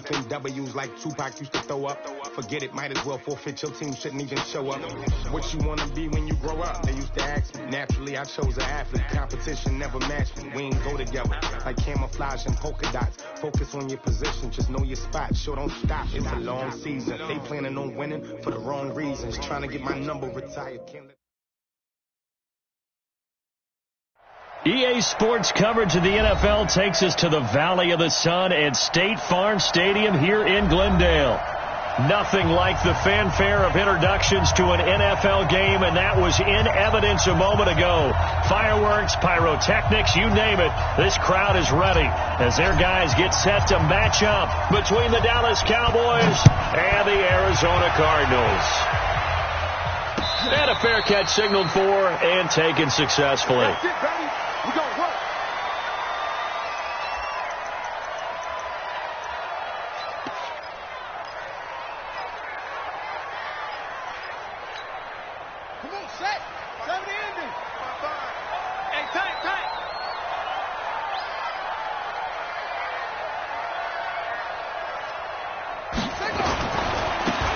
W's like Tupac used to throw up. Forget it, might as well forfeit. Your team shouldn't even show up. What you want to be when you grow up? They used to ask me. Naturally, I chose an athlete. Competition never matched me. We ain't go together like camouflage and polka dots. Focus on your position, just know your spot. Sure, don't stop. It's a long season. They planning on winning for the wrong reasons. Trying to get my number retired. EA Sports coverage of the NFL takes us to the Valley of the Sun at State Farm Stadium here in Glendale. Nothing like the fanfare of introductions to an NFL game, and that was in evidence a moment ago. Fireworks, pyrotechnics, you name it. This crowd is ready as their guys get set to match up between the Dallas Cowboys and the Arizona Cardinals. And a fair catch signaled for and taken successfully. That's it, baby. We gonna work. Come on, set. Seven ending. Hey, tank.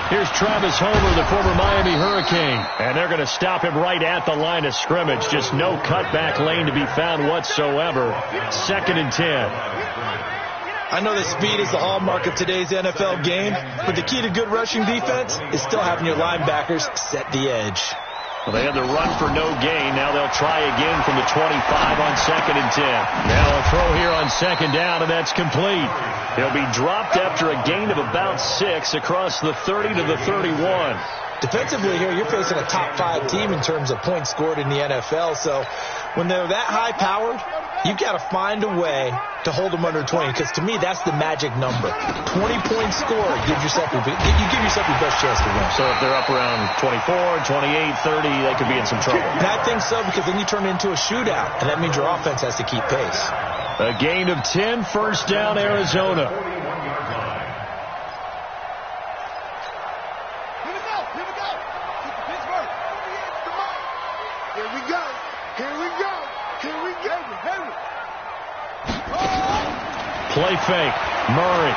Here's Travis Homer, the former Miami Hurricane, and they're going to stop him right at the line of scrimmage. Just no cutback lane to be found whatsoever. 2nd and 10. I know that speed is the hallmark of today's NFL game, but the key to good rushing defense is still having your linebackers set the edge. Well, they had the run for no gain. Now they'll try again from the 25 on 2nd and 10. Now a throw here on 2nd down, and that's complete. He'll be dropped after a gain of about 6 across the 30 to the 31. Defensively here, you're facing a top 5 team in terms of points scored in the NFL. So when they're that high-powered, you've got to find a way to hold them under 20, because to me, that's the magic number. 20-point score, you give yourself your best chance to win. So if they're up around 24, 28, 30, they could be in some trouble. And I think so, because then you turn it into a shootout, and that means your offense has to keep pace. A gain of 10, 1st down, Arizona. Play fake. Murray.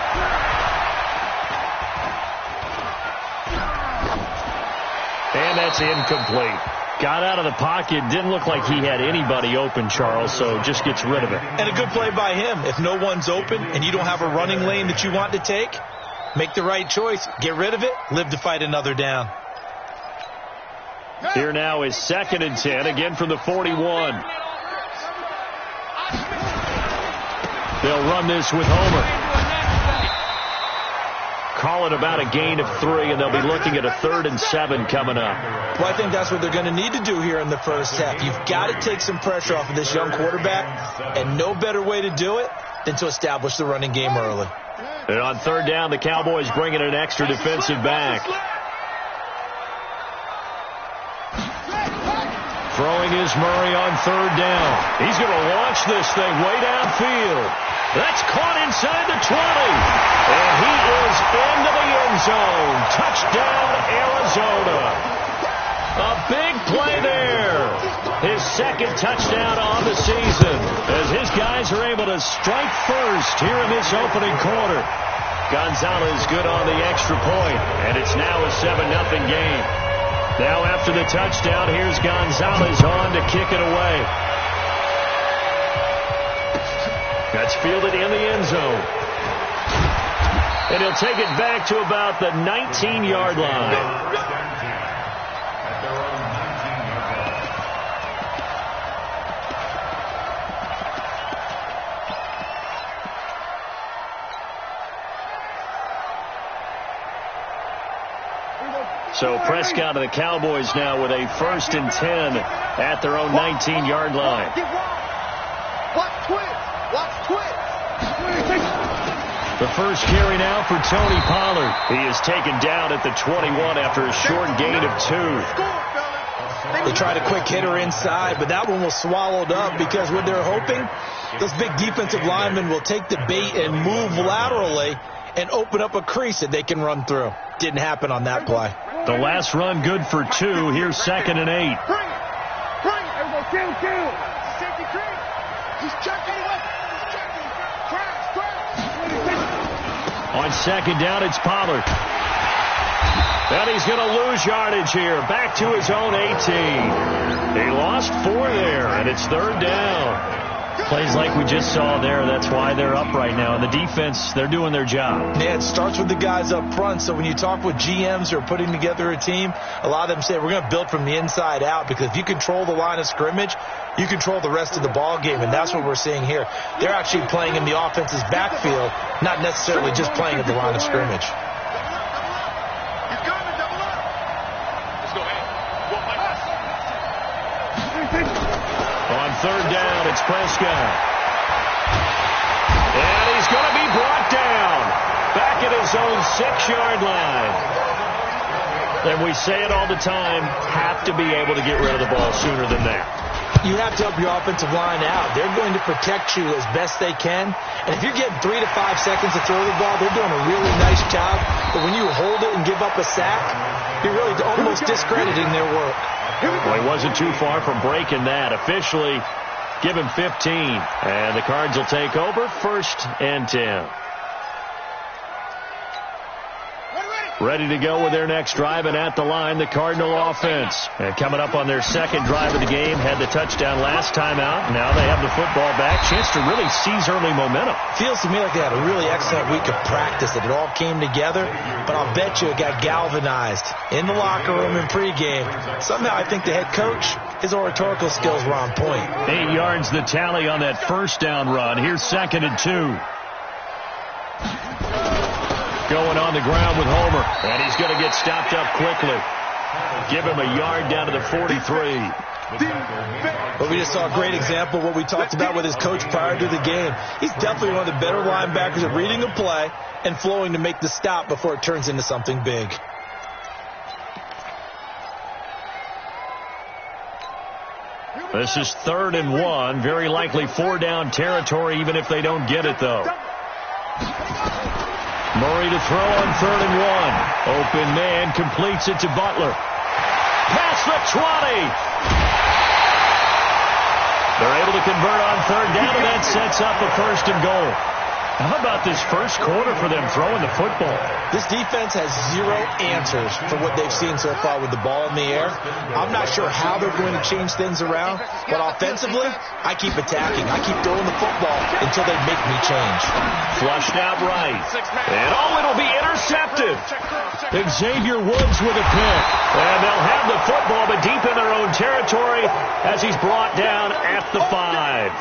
And that's incomplete. Got out of the pocket. Didn't look like he had anybody open, Charles, so just gets rid of it. And a good play by him. If no one's open and you don't have a running lane that you want to take, make the right choice. Get rid of it. Live to fight another down. Here now is 2nd and 10, again from the 41. They'll run this with Homer. Call it about a gain of 3, and they'll be looking at a 3rd and 7 coming up. Well, I think that's what they're going to need to do here in the first half. You've got to take some pressure off of this young quarterback, and no better way to do it than to establish the running game early. And on 3rd down, the Cowboys bring in an extra defensive back. Throwing is Murray on 3rd down. He's going to launch this thing way downfield. That's caught inside the 20. And he is into the end zone. Touchdown, Arizona. A big play there. His 2nd touchdown on the season as his guys are able to strike first here in this opening quarter. Gonzalez good on the extra point, and it's now a 7-0 game. Now after the touchdown, here's Gonzalez on to kick it away. That's fielded in the end zone. And he'll take it back to about the 19-yard line. So Prescott and the Cowboys now with a 1st and 10 at their own 19-yard line. Watch twist. The first carry now for Tony Pollard. He is taken down at the 21 after a short gain of 2. They tried a quick hitter inside, but that one was swallowed up because what they're hoping, those big defensive linemen will take the bait and move laterally and open up a crease that they can run through. Didn't happen on that play. The last run good for 2. Here's 2nd and 8. Bring it. Everybody kill. Safety crease. He's checking it up. Crash. On on second down, it's Pollard. And he's going to lose yardage here. Back to his own 18. He lost 4 there, and it's third down. Plays like we just saw there. That's why they're up right now. And the defense, they're doing their job. Yeah, it starts with the guys up front. So when you talk with GMs who are putting together a team, a lot of them say we're going to build from the inside out, because if you control the line of scrimmage, you control the rest of the ball game, and that's what we're seeing here. They're actually playing in the offense's backfield, not necessarily just playing at the line of scrimmage. On third down, it's Prescott. And he's going to be brought down back at his own 6-yard line. And we say it all the time, have to be able to get rid of the ball sooner than that. You have to help your offensive line out. They're going to protect you as best they can. And if you're getting 3 to 5 seconds to throw the ball, they're doing a really nice job. But when you hold it and give up a sack, you're really almost discrediting their work. Well, he wasn't too far from breaking that. Officially, give him 15. And the Cards will take over, 1st and 10. Ready to go with their next drive, and at the line, the Cardinal offense. And coming up on their second drive of the game, had the touchdown last time out. Now they have the football back. Chance to really seize early momentum. Feels to me like they had a really excellent week of practice, that it all came together. But I'll bet you it got galvanized in the locker room in pregame. Somehow I think the head coach, his oratorical skills were on point. 8 yards the tally on that first down run. Here's 2nd and 2. Going on the ground with Homer. And he's going to get stopped up quickly. Give him a yard down to the 43. But we just saw a great example of what we talked about with his coach prior to the game. He's definitely one of the better linebackers at reading a play and flowing to make the stop before it turns into something big. This is 3rd and 1. Very likely 4-down territory, even if they don't get it, though. Murray to throw on 3rd and 1. Open man, completes it to Butler. Past the 20. They're able to convert on 3rd down, and that sets up a 1st and goal. How about this first quarter for them throwing the football? This defense has 0 answers for what they've seen so far with the ball in the air. I'm not sure how they're going to change things around, but offensively, I keep attacking. I keep throwing the football until they make me change. Flushed out right. And it'll be intercepted. Xavier Woods with a pick. And they'll have the football, but deep in their own territory as he's brought down at the 5.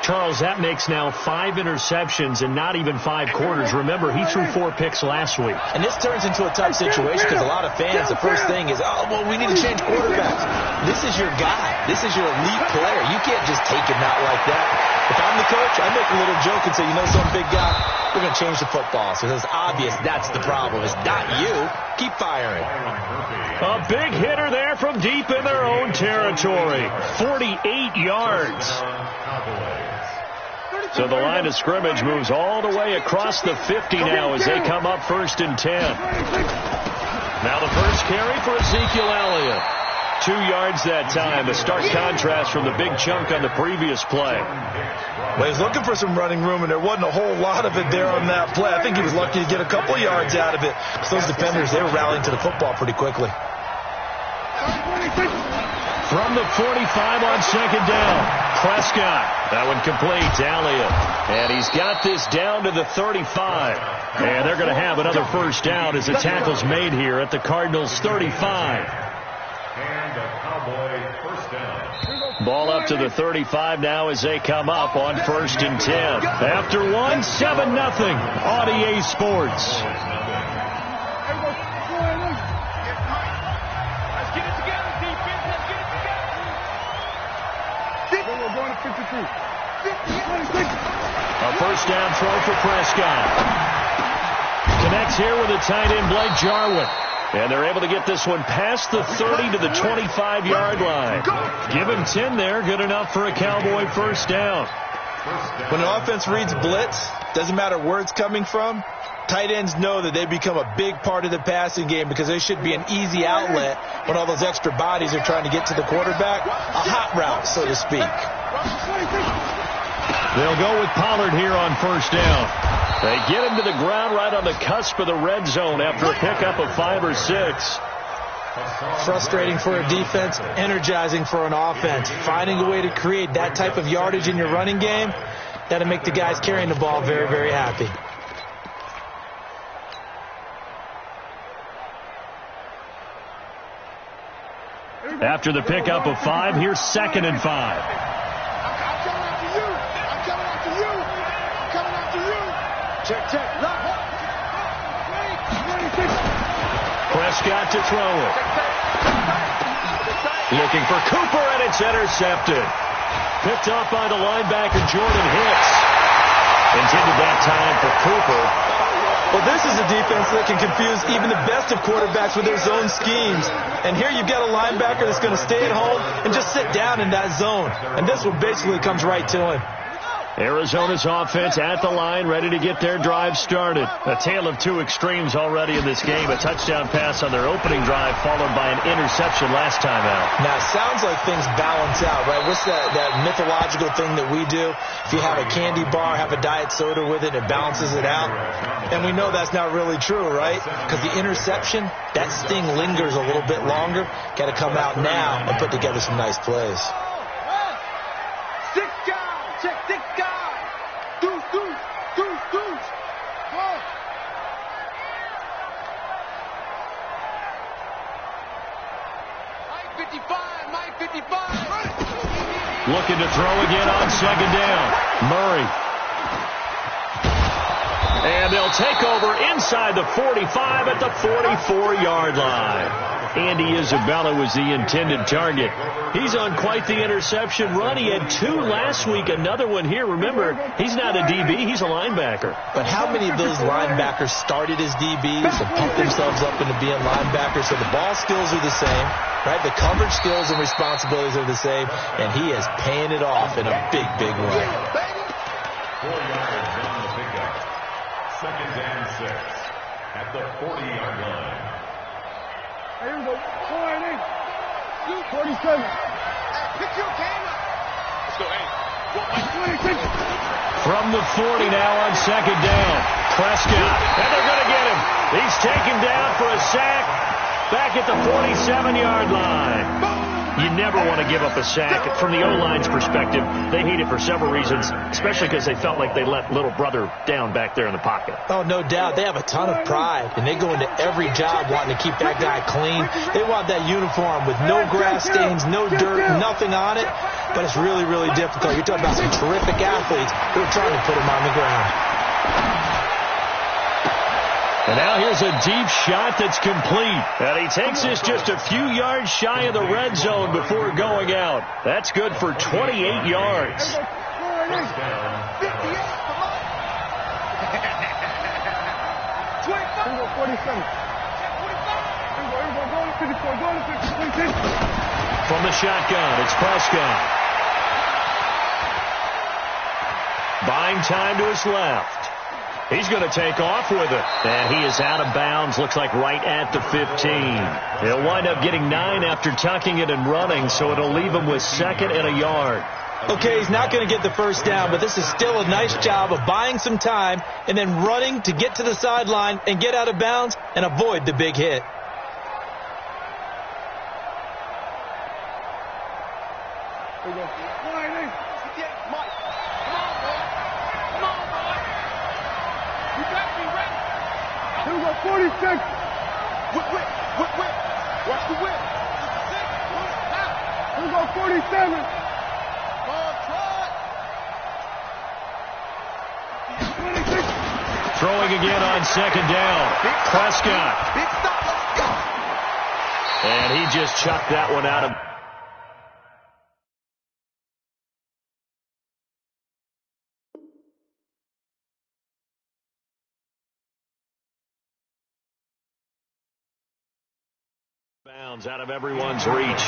Charles, that makes now 5 interceptions in not even 5 quarters. Remember, he threw 4 picks last week. And this turns into a tough situation because a lot of fans, the first thing is, oh, well, we need to change quarterbacks. This is your guy. This is your elite player. You can't just take him out like that. If I'm the coach, I make a little joke and say, you know, some big guy, we're going to change the football. So it's obvious that's the problem. It's not you. Keep firing. A big hitter there from deep in their own territory. 48 yards. So the line of scrimmage moves all the way across the 50 now as they come up 1st and 10. Now the first carry for Ezekiel Elliott. 2 yards that time. A stark contrast from the big chunk on the previous play. Well, he's looking for some running room, and there wasn't a whole lot of it there on that play. I think he was lucky to get a couple of yards out of it because those defenders, they were rallying to the football pretty quickly. From the 45 on 2nd down, Prescott. That one complete to Elliott. And he's got this down to the 35. And they're going to have another first down as the tackle's made here at the Cardinals' 35. Ball up to the 35 now as they come up on 1st and 10. After 1, 7-0 on EA Sports. A first down throw for Prescott. Connects here with a tight end, Blake Jarwin. And they're able to get this one past the 30 to the 25-yard line. Give him 10 there. Good enough for a Cowboy first down. When an offense reads blitz, doesn't matter where it's coming from, tight ends know that they become a big part of the passing game because they should be an easy outlet when all those extra bodies are trying to get to the quarterback. A hot route, so to speak. They'll go with Pollard here on first down. They get him to the ground right on the cusp of the red zone after a pickup of 5 or 6. Frustrating for a defense, energizing for an offense. Finding a way to create that type of yardage in your running game, that'll make the guys carrying the ball very, very happy. After the pickup of 5, here's 2nd and 5. I'm coming after you. I'm coming after you. I'm coming after you. Check. Lock. Prescott to throw it. Looking for Cooper, and it's intercepted. Picked off by the linebacker, Jordan Hicks. Intended that time for Cooper. Well, this is a defense that can confuse even the best of quarterbacks with their zone schemes. And here you've got a linebacker that's going to stay at home and just sit down in that zone. And this one basically comes right to him. Arizona's offense at the line, ready to get their drive started. A tale of two extremes already in this game. A touchdown pass on their opening drive, followed by an interception last time out. Now, it sounds like things balance out, right? What's that mythological thing that we do? If you have a candy bar, have a diet soda with it, it balances it out. And we know that's not really true, right? Because the interception, that sting lingers a little bit longer. Got to come out now and put together some nice plays. Looking to throw again on 2nd down. Murray. And they'll take over inside the 45 at the 44-yard line. Andy Isabella was the intended target. He's on quite the interception run. He had 2 last week, another one here. Remember, he's not a DB, he's a linebacker. But how many of those linebackers started as DBs and pumped themselves up into being linebackers? So the ball skills are the same, right? The coverage skills and responsibilities are the same, and he is paying it off in a big, big way. 4 yards on the pickup. 2nd and 6 at the 40-yard line. Here we go. 47. Pick your game up. Let's go, hey. From the 40 now on 2nd down. Prescott. And they're going to get him. He's taken down for a sack back at the 47-yard line. You never want to give up a sack. From the O-line's perspective, they hate it for several reasons, especially because they felt like they let little brother down back there in the pocket. Oh, no doubt. They have a ton of pride, and they go into every job wanting to keep that guy clean. They want that uniform with no grass stains, no dirt, nothing on it, but it's really, really difficult. You're talking about some terrific athletes who are trying to put him on the ground. And now here's a deep shot that's complete. And he takes this just a few yards shy of the red zone before going out. That's good for 28 yards. From the shotgun, it's Prescott. Buying time to his left. He's going to take off with it. And he is out of bounds, looks like right at the 15. He'll wind up getting 9 after tucking it and running, so it'll leave him with 2nd and a yard. Okay, he's not going to get the first down, but this is still a nice job of buying some time and then running to get to the sideline and get out of bounds and avoid the big hit. Here we go. Mike. Come on, boy. You got me ready. Here we go, 46. Whip. Watch the whip. Here we go, 47. Throwing again on 2nd down. Prescott. Big stop, let's go. And he just chucked that one out of bounds, out of everyone's reach.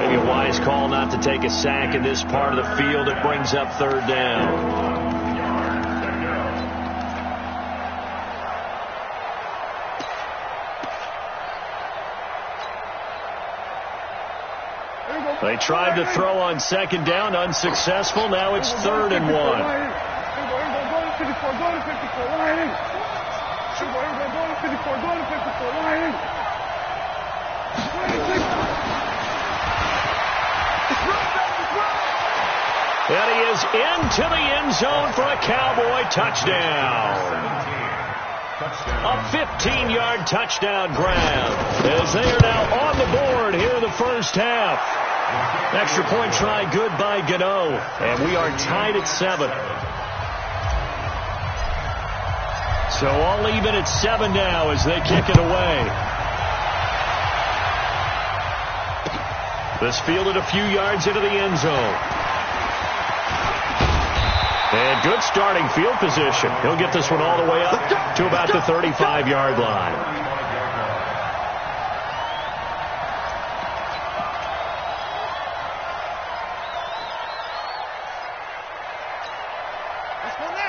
Maybe a wise call not to take a sack in this part of the field. It brings up 3rd down. They tried to throw on 2nd down, unsuccessful. Now it's 3rd and 1. And he is into the end zone for a Cowboy touchdown. A 15-yard touchdown grab as they are now on the board here in the first half. Extra point try good by Gano, and we are tied at 7. So all even at 7 now as they kick it away. This fielded a few yards into the end zone. And good starting field position. He'll get this one all the way up to about the 35-yard line.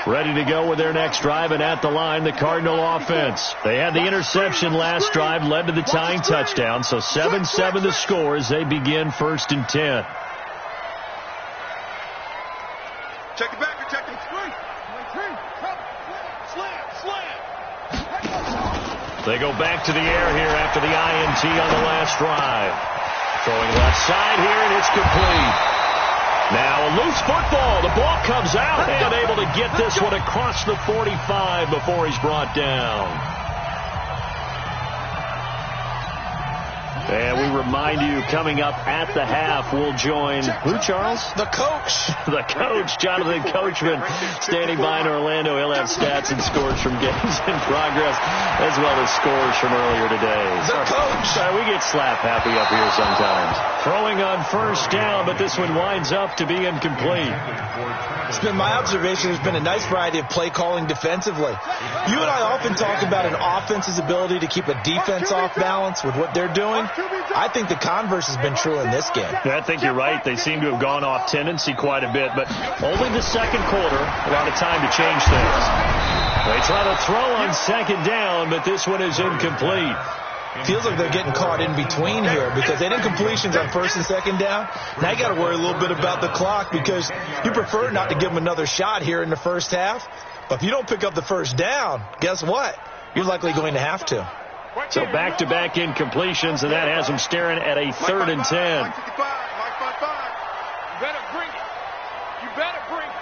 Ready to go with their next drive, and at the line, the Cardinal offense. They had the interception last drive, led to the tying touchdown, so 7-7 the score as they begin 1st and 10. Check it back, you're checking the screen. They go back to the air here after the INT on the last drive. Throwing left side here, and it's complete. Now a loose football. The ball comes out and able to get this one across the 45 before he's brought down. And we remind you, coming up at the half, we'll join who, Charles? The coach. The coach, Jonathan Coachman, standing by in Orlando. He'll have stats and scores from games in progress, as well as scores from earlier today. The coach. Sorry, we get slap happy up here sometimes. Throwing on first down, but this one winds up to be incomplete. It's been my observation. There's been a nice variety of play calling defensively. You and I often talk about an offense's ability to keep a defense off balance with what they're doing. I think the converse has been true in this game. Yeah, I think you're right. They seem to have gone off tendency quite a bit, but only the second quarter, a lot of time to change things. They try to throw on second down, but this one is incomplete. Feels like they're getting caught in between here because they did incompletions on 1st and 2nd down. Now you got to worry a little bit about the clock because you prefer not to give them another shot here in the first half. But if you don't pick up the first down, guess what? You're likely going to have to. So back-to-back incompletions, and that has them staring at a 3rd and 10. You better bring it. You better bring it.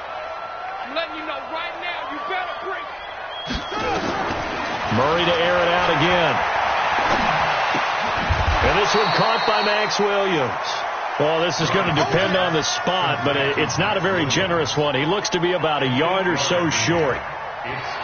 I'm letting you know right now, you better bring it. Murray to air it out again. And this one caught by Max Williams. Well, this is going to depend on the spot, but it's not a very generous one. He looks to be about a yard or so short.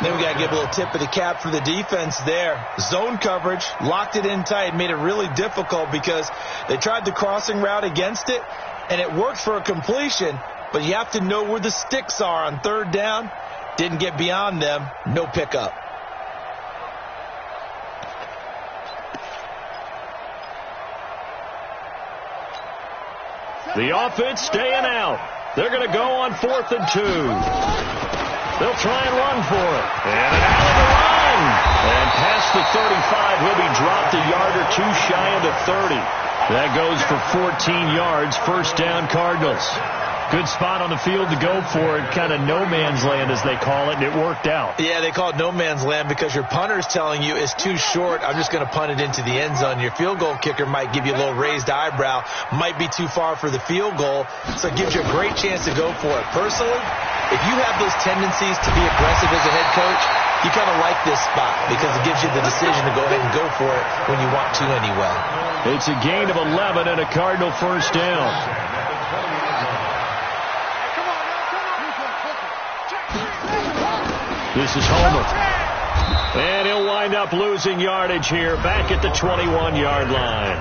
Then we got to give a little tip of the cap for the defense there. Zone coverage, locked it in tight, made it really difficult because they tried the crossing route against it, and it worked for a completion, but you have to know where the sticks are on 3rd down. Didn't get beyond them, no pickup. The offense staying out. They're going to go on 4th and 2. They'll try and run for it. And an out of the run. And past the 35, he'll be dropped a yard or two shy of the 30. That goes for 14 yards. 1st down, Cardinals. Good spot on the field to go for it. Kind of no man's land, as they call it, and it worked out. Yeah, they call it no man's land because your punter's telling you it's too short. I'm just going to punt it into the end zone. Your field goal kicker might give you a little raised eyebrow. Might be too far for the field goal, so it gives you a great chance to go for it. Personally, if you have those tendencies to be aggressive as a head coach, you kind of like this spot because it gives you the decision to go ahead and go for it when you want to anyway. It's a gain of 11 and a Cardinal 1st down. This is Homer. And he'll wind up losing yardage here back at the 21-yard line.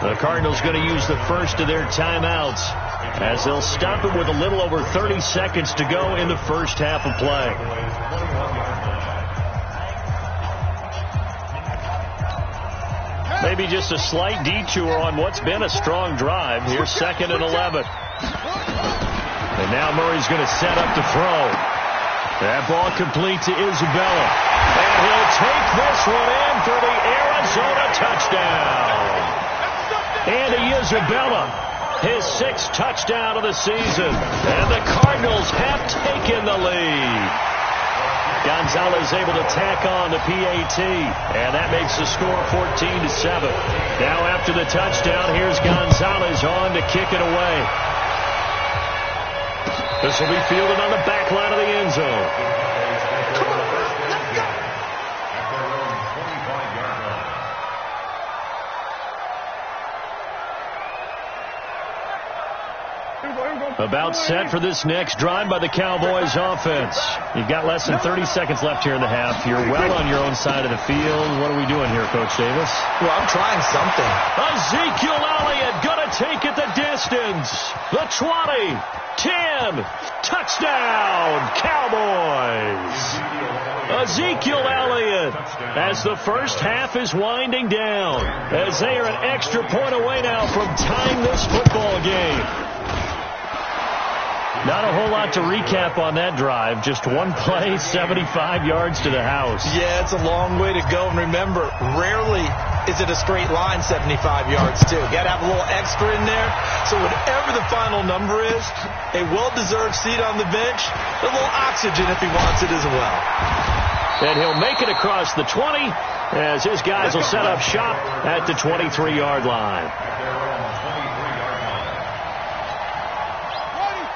The Cardinals going to use the first of their timeouts as they'll stop it with a little over 30 seconds to go in the first half of play. Maybe just a slight detour on what's been a strong drive. Here's 2nd and 11. And now Murray's going to set up to throw. That ball complete to Isabella. And he'll take this one in for the Arizona touchdown. Andy Isabella, his 6th touchdown of the season. And the Cardinals have taken the lead. Gonzalez able to tack on the PAT, and that makes the score 14-7. Now after the touchdown, here's Gonzalez on to kick it away. This will be fielded on the back line of the end zone. About set for this next drive by the Cowboys offense. You've got less than 30 seconds left here in the half. You're well on your own side of the field. What are we doing here, Coach Davis? Well, I'm trying something. Ezekiel Elliott going to take it the distance. The 20, 10, touchdown, Cowboys. Ezekiel Elliott, as the first half is winding down, as they are an extra point away now from tying this football game. Not a whole lot to recap on that drive. Just one play, 75 yards to the house. Yeah, it's a long way to go. And remember, rarely is it a straight line 75 yards, too. Got to have a little extra in there. So whatever the final number is, a well-deserved seat on the bench, a little oxygen if he wants it as well. And he'll make it across the 20 as his guys will set up shop at the 23-yard line.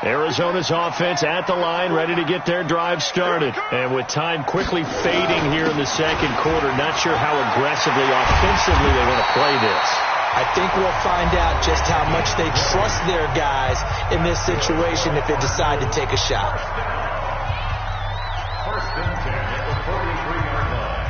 Arizona's offense at the line, ready to get their drive started. And with time quickly fading here in the second quarter, not sure how aggressively, offensively they want to play this. I think we'll find out just how much they trust their guys in this situation if they decide to take a shot. First and 10 at the 43-yard line.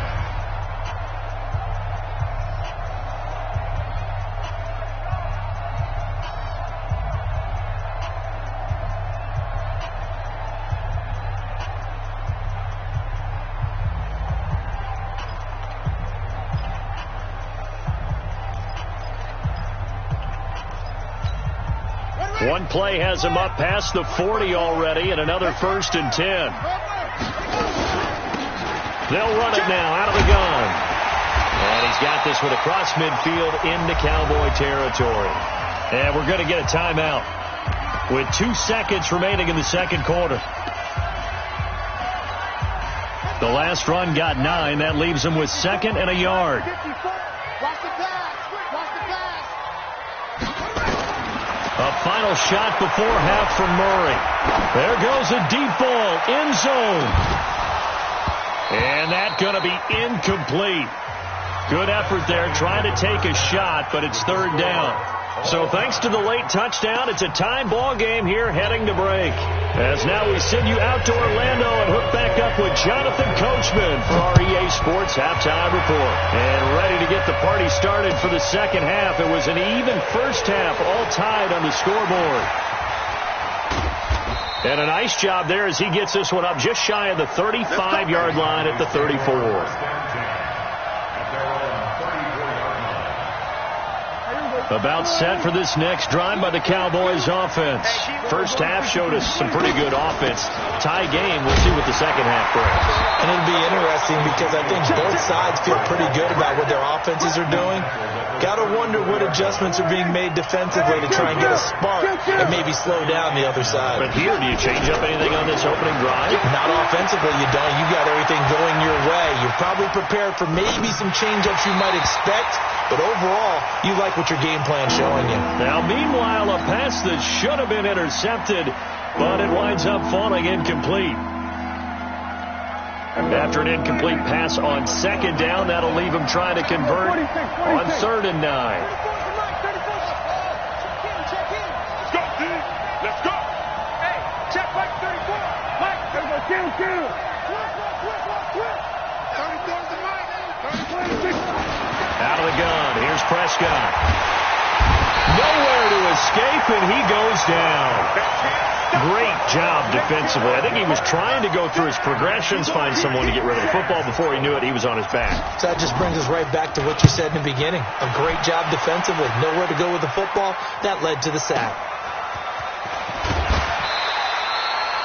One play has him up past the 40 already, and another first and 10. They'll run it now out of the gun. And he's got this one across midfield into Cowboy territory. And we're going to get a timeout with 2 seconds remaining in the second quarter. The last run got 9. That leaves him with 2nd and a yard. A final shot before half from Murray. There goes a deep ball, end zone. And that's going to be incomplete. Good effort there, trying to take a shot, but it's third down. So thanks to the late touchdown, it's a tie ball game here heading to break. As now we send you out to Orlando and hook back up with Jonathan Coachman for our EA Sports Halftime Report. And ready to get the party started for the second half. It was an even first half, all tied on the scoreboard. And a nice job there as he gets this one up just shy of the 35-yard line at the 34. About set for this next drive by the Cowboys offense. First half showed us some pretty good offense. Tie game. We'll see what the second half brings. And it'll be interesting because I think both sides feel pretty good about what their offenses are doing. Got to wonder what adjustments are being made defensively to try and get a spark and maybe slow down the other side. But here, do you change up anything on this opening drive? Not offensively, you don't. You got everything going your way. You're probably prepared for maybe some change-ups you might expect, but overall, you like what your game plan's showing you. Now, meanwhile, a pass that should have been intercepted, but it winds up falling incomplete. After an incomplete pass on second down, that'll leave him trying to convert on 3rd and 9. Let's go, dude. Let's go. Hey, check Mike 34. Mike, there's a kill. 34's the Mike. Out of the gun. Here's Prescott. Nowhere to escape, and he goes down. Great job defensively. I think he was trying to go through his progressions, find someone to get rid of the football. Before he knew it, he was on his back. So that just brings us right back to what you said in the beginning. A great job defensively. Nowhere to go with the football. That led to the sack.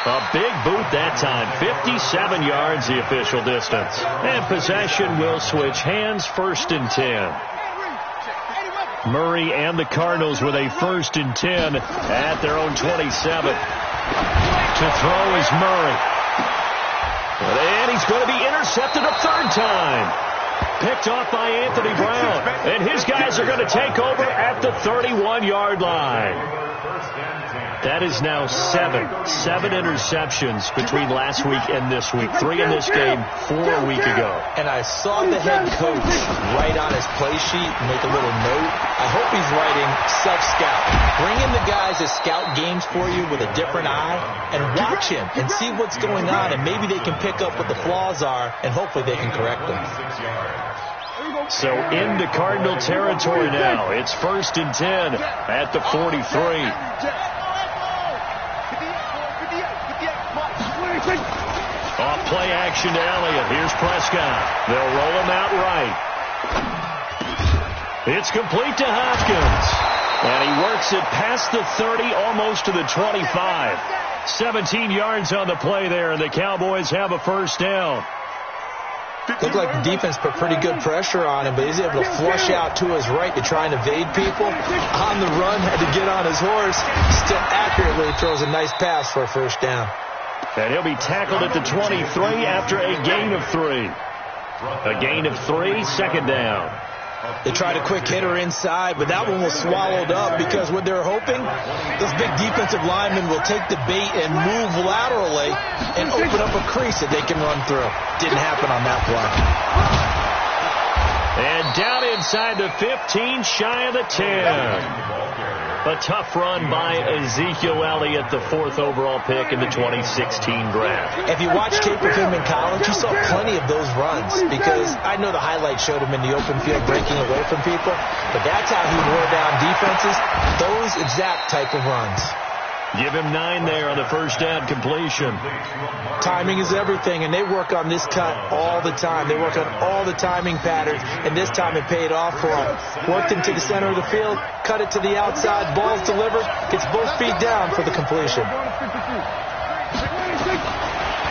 A big boot that time. 57 yards the official distance. And possession will switch hands. 1st and 10. Murray and the Cardinals with a 1st and 10 at their own 27. To throw is Murray. And he's going to be intercepted a third time. Picked off by Anthony Brown. And his guys are going to take over at the 31-yard line. That is now seven interceptions between last week and this week. 3 in this game, 4 a week ago. And I saw the head coach write on his play sheet, make a little note. I hope he's writing self-scout. Bring in the guys that scout games for you with a different eye and watch him and see what's going on, and maybe they can pick up what the flaws are, and hopefully they can correct them. So into Cardinal territory now. It's 1st and 10 at the 43. Off play action to Elliott. Here's Prescott. They'll roll him out right. It's complete to Hopkins. And he works it past the 30, almost to the 25. 17 yards on the play there, and the Cowboys have a first down. Looked like the defense put pretty good pressure on him, but he's able to flush out to his right to try and evade people. On the run, had to get on his horse. Still accurately throws a nice pass for a first down. And he'll be tackled at the 23 after a gain of 3. A gain of 3, second down. They tried a quick hitter inside, but that one was swallowed up because what they're hoping, those big defensive linemen will take the bait and move laterally and open up a crease that they can run through. Didn't happen on that play. And down inside the 15, shy of the 10. A tough run by Ezekiel Elliott, the 4th overall pick in the 2016 draft. If you watch tape of him in college, you saw plenty of those runs because I know the highlights showed him in the open field breaking away from people, but that's how he wore down defenses, those exact type of runs. Give him 9 there on the first down completion. Timing is everything, and they work on this cut all the time. They work on all the timing patterns, and this time it paid off for him. Worked into the center of the field, cut it to the outside, ball's delivered, gets both feet down for the completion.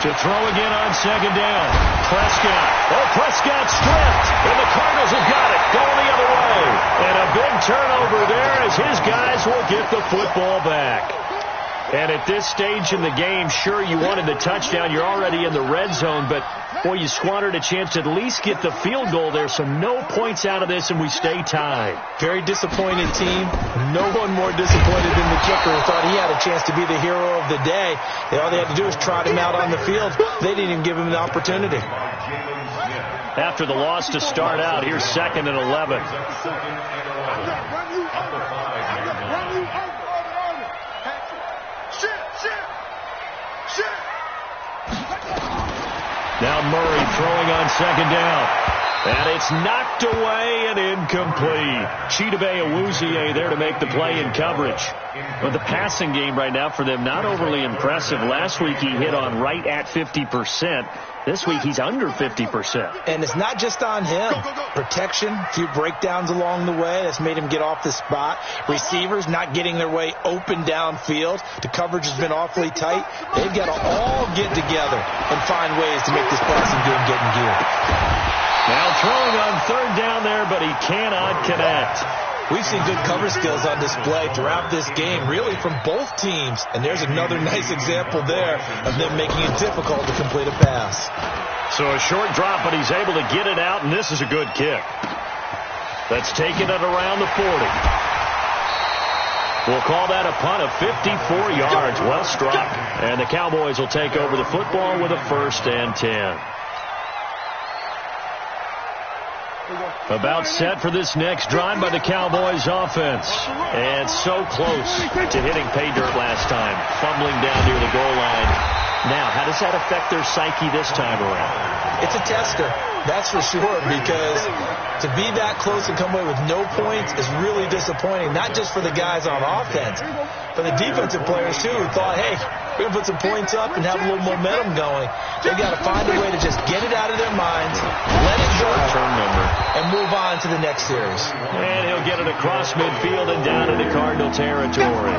To throw again on second down. Prescott. Oh, Prescott stripped, and the Cardinals have got it, going the other way. And a big turnover there as his guys will get the football back. And at this stage in the game, sure, you wanted the touchdown. You're already in the red zone, but, boy, you squandered a chance to at least get the field goal there, so no points out of this, and we stay tied. Very disappointed team. No one more disappointed than the kicker who thought he had a chance to be the hero of the day. All they had to do was trot him out on the field. They didn't even give him the opportunity. After the loss to start out, here's 2nd and 11. Now Murray throwing on second down. And it's knocked away and incomplete. Chidobe Awuzie there to make the play in coverage. But the passing game right now for them, not overly impressive. Last week he hit on right at 50%. This week he's under 50%. And it's not just on him. Protection, a few breakdowns along the way. That's made him get off the spot. Receivers not getting their way open downfield. The coverage has been awfully tight. They've got to all get together and find ways to make this passing game get in gear. Now throwing on third down there, but he cannot connect. We've seen good cover skills on display throughout this game, really from both teams. And there's another nice example there of them making it difficult to complete a pass. So a short drop, but he's able to get it out, and this is a good kick. That's taken it around the 40. We'll call that a punt of 54 yards. Well struck. And the Cowboys will take over the football with a 1st and 10. About set for this next drive by the Cowboys offense. And so close to hitting pay dirt last time. Fumbling down near the goal line. Now, how does that affect their psyche this time around? It's a tester, that's for sure, because to be that close and come away with no points is really disappointing, not just for the guys on offense, but the defensive players, too, who thought, hey, we're going to put some points up and have a little momentum going. They've got to find a way to just get it out of their minds, let it go, and move on to the next series. And he'll get it across midfield and down into Cardinal territory.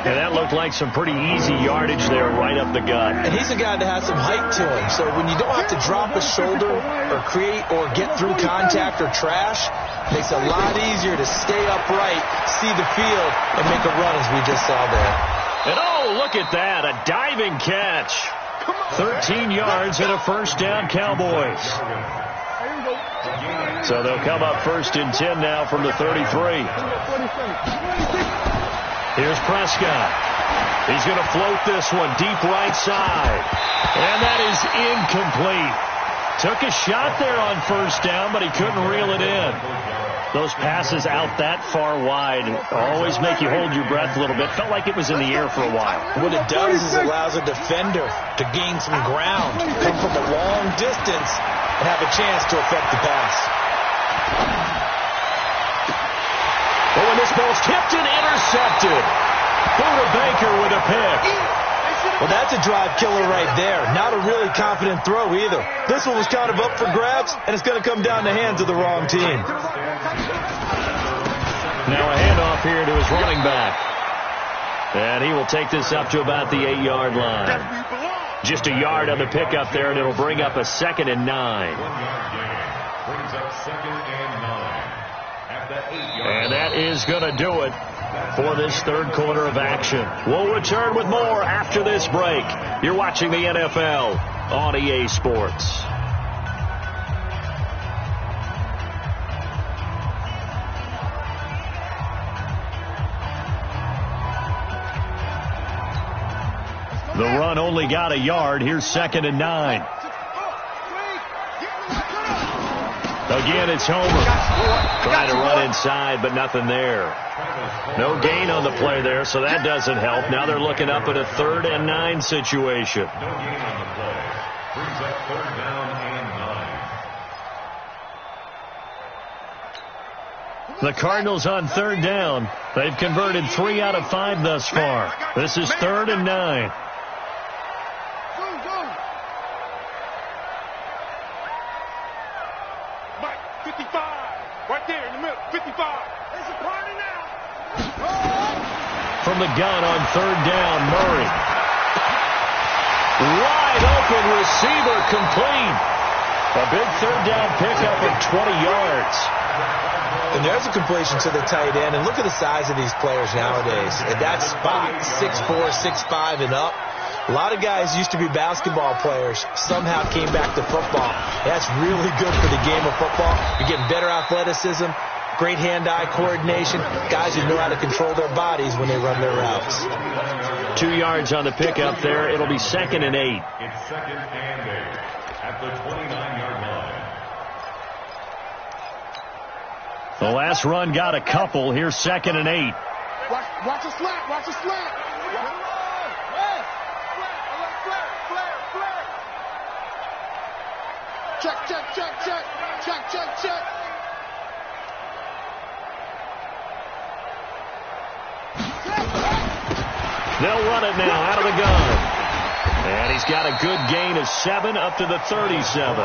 And that looked like some pretty easy yardage there right up the gut. And he's a guy that has some height to him. So when you don't have to drop a shoulder or create or get through contact or trash, it makes it a lot easier to stay upright, see the field, and make a run as we just saw there. And oh, look at that, a diving catch. 13 yards and a first down, Cowboys. So they'll come up 1st and 10 now from the 33. Here's Prescott. He's going to float this one deep right side. And that is incomplete. Took a shot there on 1st down, but he couldn't reel it in. Those passes out that far wide always make you hold your breath a little bit. Felt like it was in the air for a while. What it does is it allows a defender to gain some ground, come from a long distance, and have a chance to affect the pass. Oh, and this ball's tipped and intercepted. Buda Baker with a pick. Well, that's a drive killer right there. Not a really confident throw either. This one was kind of up for grabs, and it's going to come down the hands of the wrong team. Now a handoff here to his running back. And he will take this up to about the 8-yard line. Just a yard on the pickup there, and it'll bring up a 2nd and 9. Brings up 2nd and 9 at the 8-yard line. And that is going to do it for this third quarter of action. We'll return with more after this break. You're watching the NFL on EA Sports. The run only got a yard. Here's 2nd and 9. Again, it's Homer. Trying to run inside, but nothing there. No gain on the play there, so that doesn't help. Now they're looking up at a 3rd and 9 situation. No gain on the play. Brings up 3rd down and 9. The Cardinals on 3rd down. They've converted 3 out of 5 thus far. This is 3rd and 9. From the gun on 3rd down, Murray. Wide open receiver, complete. A big 3rd down pickup of 20 yards. And there's a completion to the tight end. And look at the size of these players nowadays. At that spot, 6'4", 6'5", and up. A lot of guys used to be basketball players, somehow came back to football. That's really good for the game of football. You're getting better athleticism, great hand-eye coordination, guys who know how to control their bodies when they run their routes. 2 yards on the pickup there. It'll be 2nd and 8. It's 2nd and 8 at the 29-yard line. The last run got a couple. Here's 2nd and 8. Watch the slant. Watch the slant. Check. They'll run it now out of the gun. And he's got a good gain of 7 up to the 37.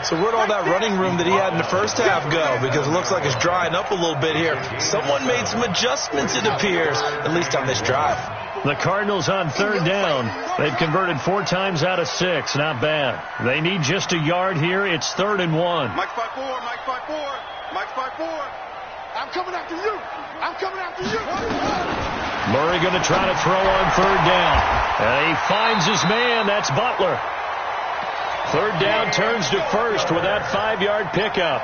So where'd all that running room that he had in the first half go? Because it looks like it's drying up a little bit here. Someone made some adjustments, it appears, at least on this drive. The Cardinals on 3rd down. They've converted 4 times out of 6. Not bad. They need just a yard here. It's 3rd and 1. Mike 5-4. I'm coming after you. Murray going to try to throw on 3rd down. And he finds his man. That's Butler. 3rd down turns to 1st with that 5-yard pickup.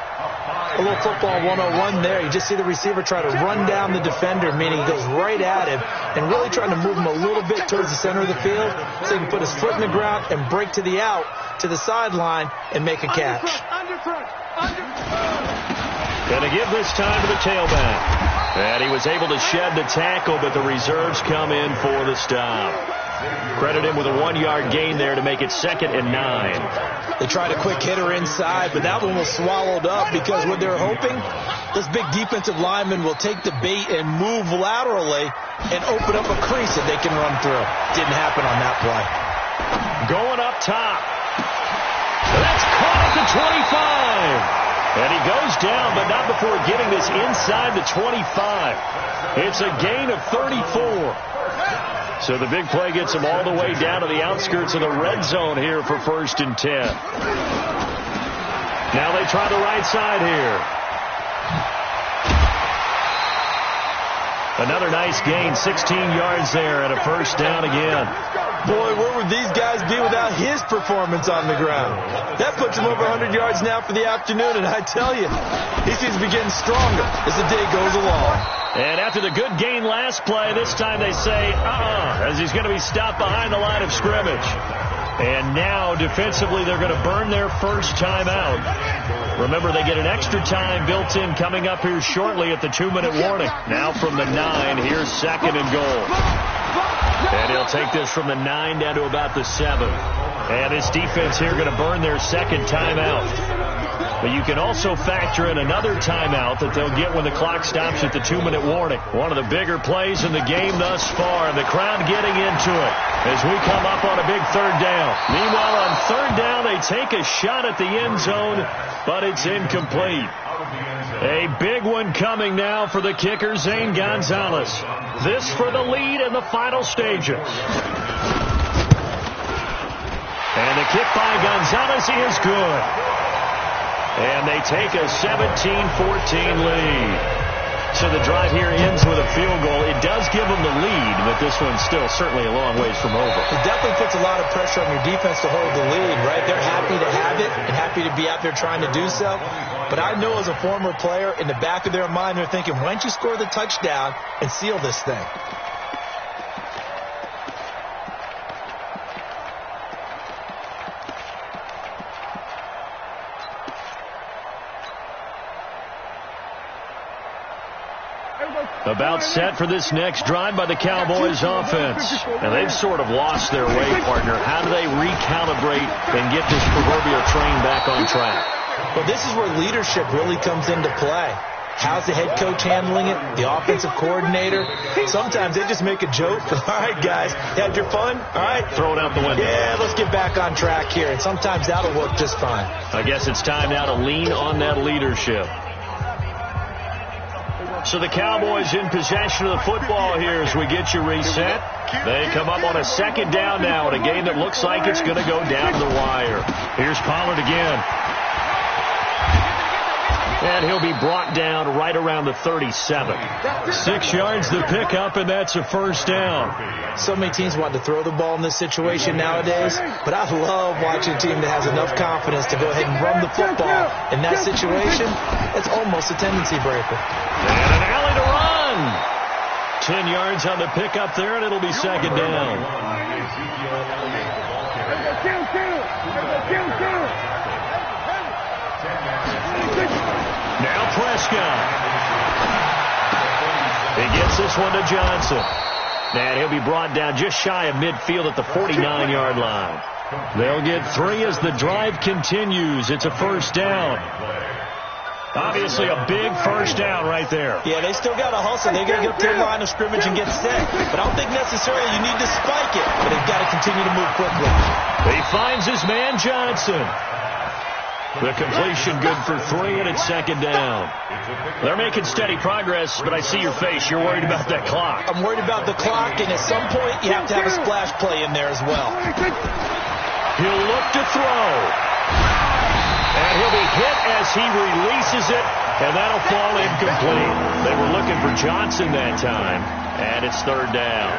A little football 101 there. You just see the receiver try to run down the defender, meaning he goes right at him and really trying to move him a little bit towards the center of the field so he can put his foot in the ground and break to the out, to the sideline, and make a catch. Going to give this time to the tailback. And he was able to shed the tackle, but the reserves come in for the stop. Credit him with a 1-yard gain there to make it 2nd and 9. They tried a quick hitter inside, but that one was swallowed up because what they're hoping, this big defensive lineman will take the bait and move laterally and open up a crease that they can run through. Didn't happen on that play. Going up top. That's caught at the 25. And he goes down, but not before getting this inside the 25. It's a gain of 34. So the big play gets him all the way down to the outskirts of the red zone here for 1st and 10. Now they try the right side here. Another nice gain, 16 yards there, and a 1st down again. Boy, where would these guys be without his performance on the ground? That puts him over 100 yards now for the afternoon, and I tell you, he seems to be getting stronger as the day goes along. And after the good gain last play, this time they say, as he's going to be stopped behind the line of scrimmage. And now, defensively, they're going to burn their first timeout. Remember, they get an extra time built in coming up here shortly at the 2-minute warning. Now from the 9, here's 2nd and goal. And he'll take this from the 9 down to about the 7. And his defense here going to burn their second timeout. But you can also factor in another timeout that they'll get when the clock stops at the 2-minute warning. One of the bigger plays in the game thus far, and the crowd getting into it as we come up on a big 3rd down. Meanwhile, on 3rd down, they take a shot at the end zone, but it's incomplete. A big one coming now for the kicker, Zane Gonzalez. This for the lead in the final stages. And the kick by Gonzalez is good. And they take a 17-14 lead. So the drive here ends with a field goal. It does give them the lead, but this one's still certainly a long ways from over. It definitely puts a lot of pressure on your defense to hold the lead, right? They're happy to have it and happy to be out there trying to do so. But I know as a former player, in the back of their mind, they're thinking, why don't you score the touchdown and seal this thing? About set for this next drive by the Cowboys offense. And they've sort of lost their way, partner. How do they recalibrate and get this proverbial train back on track? Well, this is where leadership really comes into play. How's the head coach handling it? The offensive coordinator? Sometimes they just make a joke. All right, guys, had your fun? All right. Throw it out the window. Yeah, let's get back on track here. And sometimes that'll work just fine. I guess it's time now to lean on that leadership. So the Cowboys in possession of the football here as we get you reset. They come up on a 2nd down now in a game that looks like it's going to go down to the wire. Here's Pollard again. And he'll be brought down right around the 37. 6 yards to pick up, and that's a 1st down. So many teams want to throw the ball in this situation nowadays, but I love watching a team that has enough confidence to go ahead and run the football. In that situation, it's almost a tendency breaker. And an alley to run. 10 yards on the pickup there, and it'll be 2nd down. Now Prescott. He gets this one to Johnson. And he'll be brought down just shy of midfield at the 49-yard line. They'll get 3 as the drive continues. It's a 1st down. Obviously a big 1st down right there. Yeah, they still got to hustle. They got to get up to the line of scrimmage and get set. But I don't think necessarily you need to spike it. But they've got to continue to move quickly. He finds his man Johnson. The completion good for 3, and it's 2nd down. They're making steady progress, but I see your face. You're worried about that clock. I'm worried about the clock, and at some point you have to have a splash play in there as well. He'll look to throw. And he'll be hit as he releases it, and that'll fall incomplete. They were looking for Johnson that time, and it's 3rd down.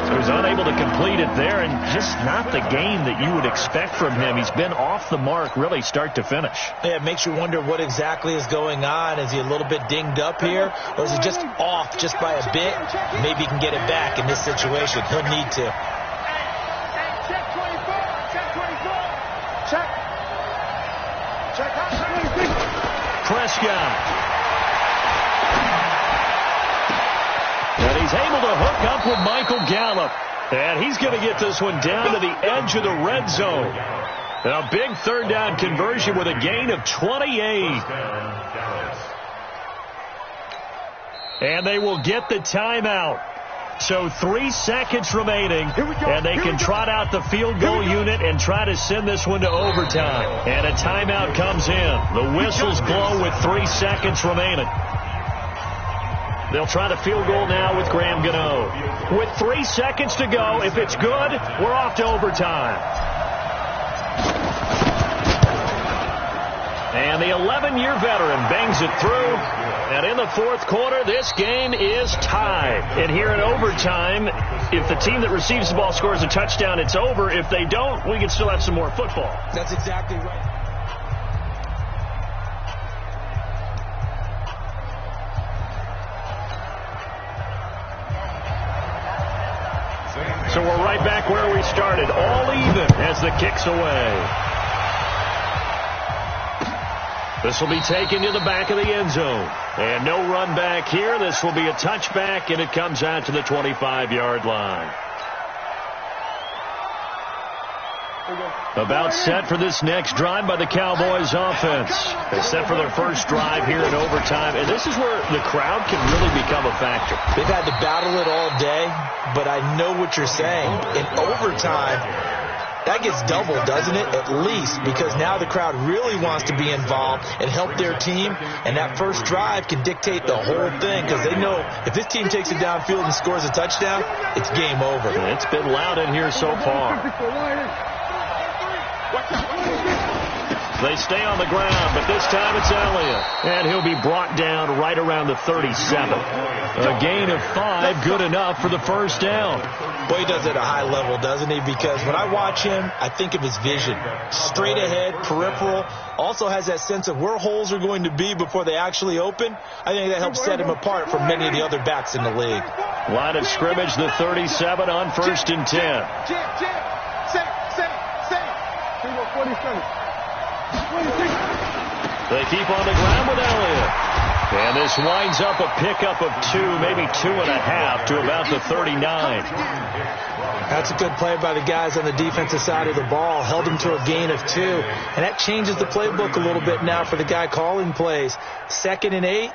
So he's unable to complete it there, and just not the game that you would expect from him. He's been off the mark really start to finish. Yeah, it makes you wonder what exactly is going on. Is he a little bit dinged up here, or is he just off just by a bit? Maybe he can get it back in this situation. He'll need to. Check 24. Check 24. Check. Prescott. And he's able to hook up with Michael Gallup. And he's going to get this one down to the edge of the red zone. A big 3rd down conversion with a gain of 28. And they will get the timeout. So 3 seconds remaining, and they can trot out the field goal unit and try to send this one to overtime. And a timeout comes in. The whistles blow with 3 seconds remaining. They'll try the field goal now with Graham Gano. With 3 seconds to go, if it's good, we're off to overtime. And the 11-year veteran bangs it through. And in the fourth quarter, this game is tied. And here in overtime, if the team that receives the ball scores a touchdown, it's over. If they don't, we can still have some more football. That's exactly right. So we're right back where we started, all even as the kick's away. This will be taken to the back of the end zone. And no run back here. This will be a touchback, and it comes out to the 25-yard line. About set for this next drive by the Cowboys offense. They set for their first drive here in overtime, and this is where the crowd can really become a factor. They've had to battle it all day, but I know what you're saying. In overtime, that gets doubled, doesn't it? At least, because now the crowd really wants to be involved and help their team, and that first drive can dictate the whole thing, because they know if this team takes it downfield and scores a touchdown, it's game over. And it's been loud in here so far. They stay on the ground, but this time it's Elliott. And he'll be brought down right around the 37. A gain of 5, good enough for the first down. Boy, he does it at a high level, doesn't he? Because when I watch him, I think of his vision. Straight ahead, peripheral. Also has that sense of where holes are going to be before they actually open. I think that helps set him apart from many of the other backs in the league. Line of scrimmage, the 37 on 1st and 10. They keep on the ground with Elliott. And this winds up a pickup of 2, maybe 2.5 to about the 39. That's a good play by the guys on the defensive side of the ball. Held him to a gain of 2. And that changes the playbook a little bit now for the guy calling plays. 2nd and 8.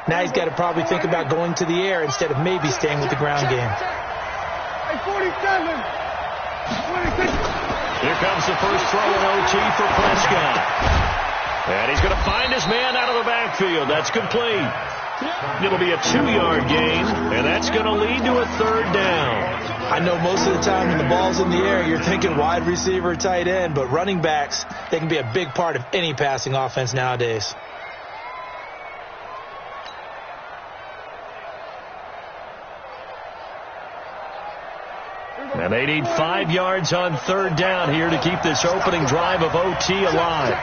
Now he's got to probably think about going to the air instead of maybe staying with the ground game. Here comes the first throw in OT for Prescott. And he's going to find his man out of the backfield. That's complete. It'll be a 2-yard gain, and that's going to lead to a 3rd down. I know most of the time when the ball's in the air, you're thinking wide receiver, tight end, but running backs, they can be a big part of any passing offense nowadays. And they need 5 yards on 3rd down here to keep this opening drive of OT alive.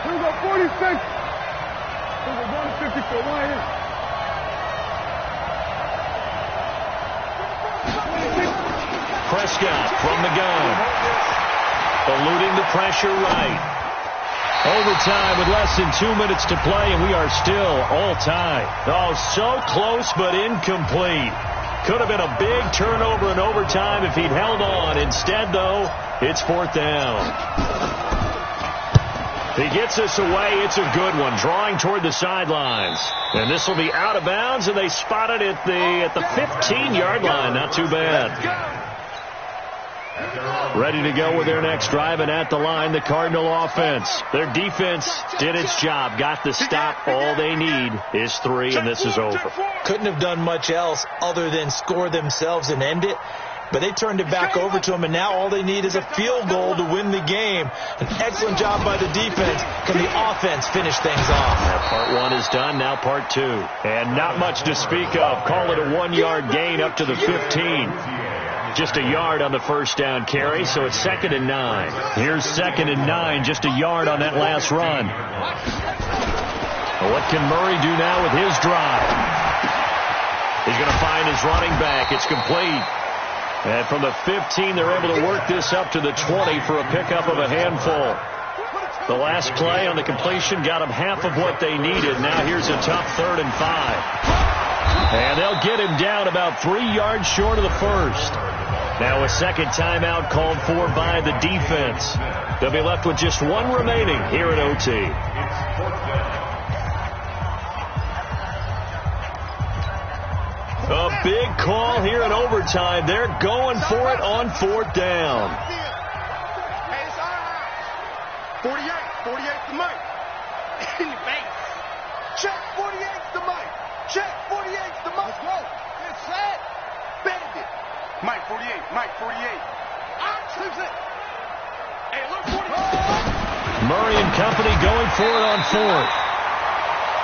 Here we go, 46. Here we go, 150 for Wyatt. Prescott from the gun. Eluding the pressure right. Overtime with less than 2 minutes to play, and we are still all tied. Oh, so close but incomplete. Could have been a big turnover in overtime if he'd held on. Instead, though, it's 4th down. He gets us away. It's a good one, drawing toward the sidelines. And this will be out of bounds, and they spot it at the 15-yard line. Not too bad. Ready to go with their next drive, and at the line, the Cardinal offense. Their defense did its job, got the stop. All they need is 3, and this is over. Couldn't have done much else other than score themselves and end it. But they turned it back over to them, and now all they need is a field goal to win the game. An excellent job by the defense. Can the offense finish things off? Now part 1 is done, now part 2. And not much to speak of. Call it a 1-yard gain up to the 15. Just a yard on the first down carry, so it's 2nd and 9. Here's 2nd and 9, just a yard on that last run. Well, what can Murray do now with his drive? He's going to find his running back. It's complete. And from the 15, they're able to work this up to the 20 for a pickup of a handful. The last play on the completion got them half of what they needed. Now here's a tough 3rd and 5. And they'll get him down about 3 yards short of the first. Now a second timeout called for by the defense. They'll be left with just 1 remaining here at OT. A big call here in overtime. They're going for it on 4th down. Hey, it's all right. 48 to Mike. In the face. Check 48 to Mike. Check 48 to Mike. Let's go. Get set. Bend it. Mike 48. Mike 48. Out. Slips it. Hey, look 48. Murray and company going for it on fourth.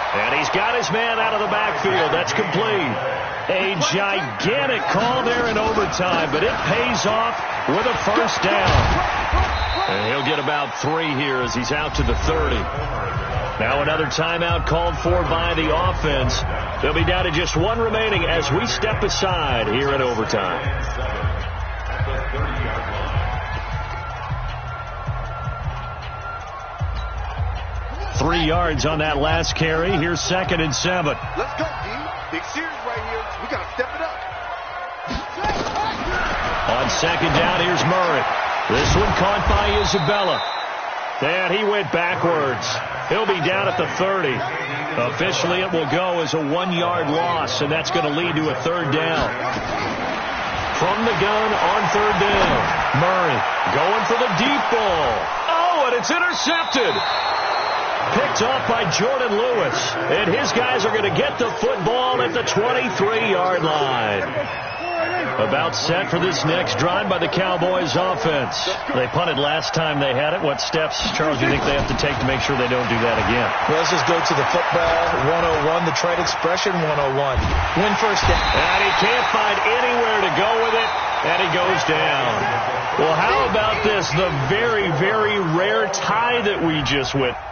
And he's got his man out of the backfield. That's complete. A gigantic call there in overtime, but it pays off with a first down. And he'll get about 3 here as he's out to the 30. Now another timeout called for by the offense. They'll be down to just 1 remaining as we step aside here in overtime. 3 yards on that last carry. Here's 2nd and 7. Let's go, D. Big series right here. We got to step it up. On 2nd down, here's Murray. This one caught by Isabella. And he went backwards. He'll be down at the 30. Officially, it will go as a 1-yard loss, and that's going to lead to a 3rd down. From the gun on 3rd down, Murray going for the deep ball. Oh, and it's intercepted. Picked off by Jordan Lewis. And his guys are going to get the football at the 23-yard line. About set for this next drive by the Cowboys offense. They punted last time they had it. What steps, Charles, do you think they have to take to make sure they don't do that again? Well, let's just go to the football 101, the trade expression 101. Win first down. And he can't find anywhere to go with it, and he goes down. Well, how about this? The very, very rare tie that we just witnessed.